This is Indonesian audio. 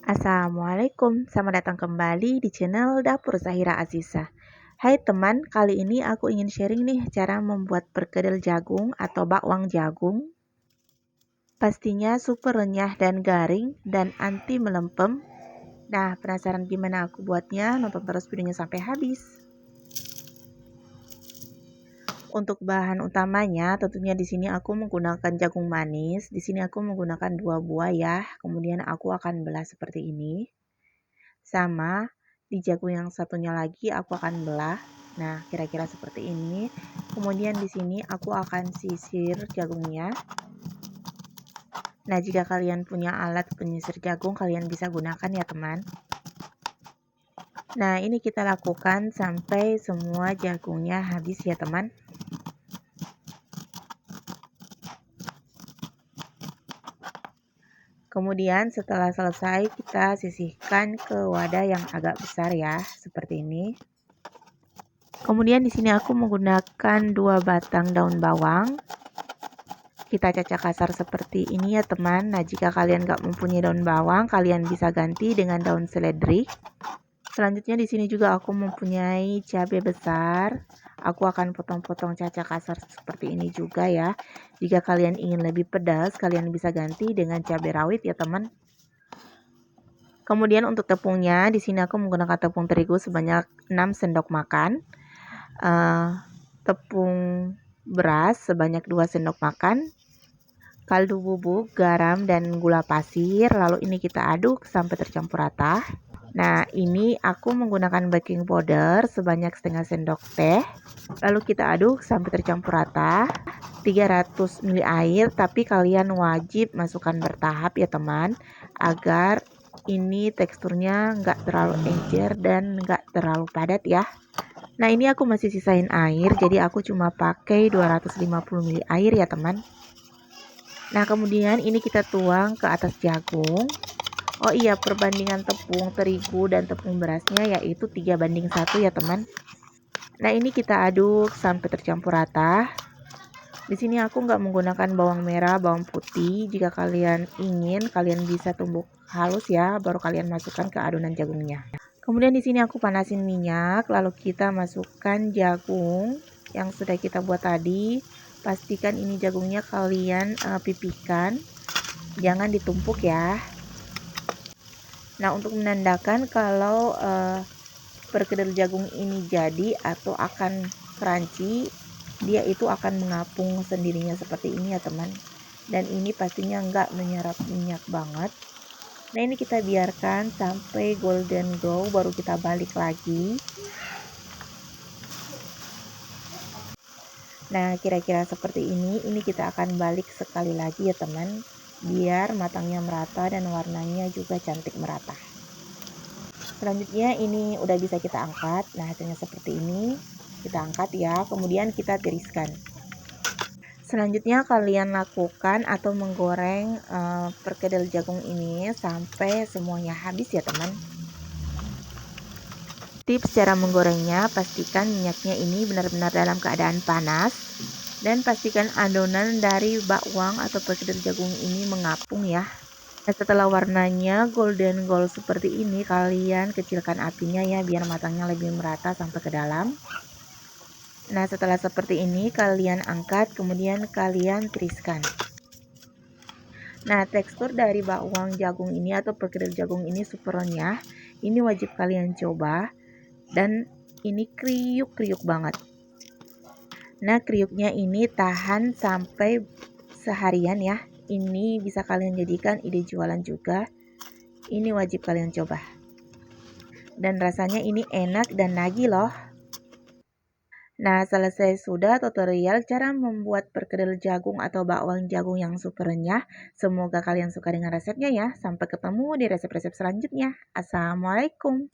Assalamualaikum, selamat datang kembali di channel Dapur Zahira Aziza. Hai teman, kali ini aku ingin sharing nih cara membuat perkedel jagung atau bakwang jagung. Pastinya super renyah dan garing dan anti melempem. Nah, penasaran gimana aku buatnya? Nonton terus videonya sampai habis. Untuk bahan utamanya, tentunya di sini aku menggunakan jagung manis. Di sini aku menggunakan 2 buah ya. Kemudian aku akan belah seperti ini. Sama di jagung yang satunya lagi aku akan belah. Nah, kira-kira seperti ini. Kemudian di sini aku akan sisir jagungnya. Nah, jika kalian punya alat penyisir jagung, kalian bisa gunakan ya, teman. Nah, ini kita lakukan sampai semua jagungnya habis ya, teman. Kemudian setelah selesai kita sisihkan ke wadah yang agak besar ya, seperti ini. Kemudian di sini aku menggunakan 2 batang daun bawang. Kita cacah kasar seperti ini ya teman. Nah, jika kalian nggak mempunyai daun bawang, kalian bisa ganti dengan daun seledri. Selanjutnya di sini juga aku mempunyai cabai besar. Aku akan potong-potong cacah kasar seperti ini juga ya. Jika kalian ingin lebih pedas, kalian bisa ganti dengan cabai rawit ya teman. Kemudian untuk tepungnya, di sini aku menggunakan tepung terigu sebanyak 6 sendok makan. Tepung beras sebanyak 2 sendok makan. Kaldu bubuk, garam, dan gula pasir. Lalu ini kita aduk sampai tercampur rata. Nah, ini aku menggunakan baking powder sebanyak setengah sendok teh. Lalu kita aduk sampai tercampur rata. 300 ml air, tapi kalian wajib masukkan bertahap ya teman, agar ini teksturnya nggak terlalu encer dan nggak terlalu padat ya. Nah, ini aku masih sisain air, jadi aku cuma pakai 250 ml air ya teman. Nah, kemudian ini kita tuang ke atas jagung. Oh iya, perbandingan tepung terigu dan tepung berasnya yaitu 3:1 ya teman. Nah, ini kita aduk sampai tercampur rata. Di sini aku nggak menggunakan bawang merah, bawang putih. Jika kalian ingin, kalian bisa tumbuk halus ya, baru kalian masukkan ke adonan jagungnya. Kemudian di sini aku panasin minyak, lalu kita masukkan jagung yang sudah kita buat tadi. Pastikan ini jagungnya kalian pipihkan, jangan ditumpuk ya. Nah, untuk menandakan kalau perkedel jagung ini jadi atau akan crunchy, dia itu akan mengapung sendirinya seperti ini ya teman. Dan ini pastinya nggak menyerap minyak banget. Nah, ini kita biarkan sampai golden brown, baru kita balik lagi. Nah, kira-kira seperti ini kita akan balik sekali lagi ya teman, biar matangnya merata dan warnanya juga cantik merata. Selanjutnya ini udah bisa kita angkat. Nah, hasilnya seperti ini. Kita angkat ya, kemudian kita tiriskan. Selanjutnya kalian lakukan atau menggoreng perkedel jagung ini sampai semuanya habis ya teman. Tips cara menggorengnya, pastikan minyaknya ini benar-benar dalam keadaan panas. Dan pastikan adonan dari bakwang atau perkedel jagung ini mengapung ya. Nah, setelah warnanya golden gold seperti ini, kalian kecilkan apinya ya, biar matangnya lebih merata sampai ke dalam. Nah, setelah seperti ini kalian angkat, kemudian kalian tiriskan. Nah, tekstur dari bakwang jagung ini atau perkedel jagung ini super renyah. Ini wajib kalian coba. Dan ini kriuk-kriuk banget. Nah, kriuknya ini tahan sampai seharian ya. Ini bisa kalian jadikan ide jualan juga. Ini wajib kalian coba. Dan rasanya ini enak dan nagih loh. Nah, selesai sudah tutorial cara membuat perkedel jagung atau bakwang jagung yang super renyah. Semoga kalian suka dengan resepnya ya. Sampai ketemu di resep-resep selanjutnya. Assalamualaikum.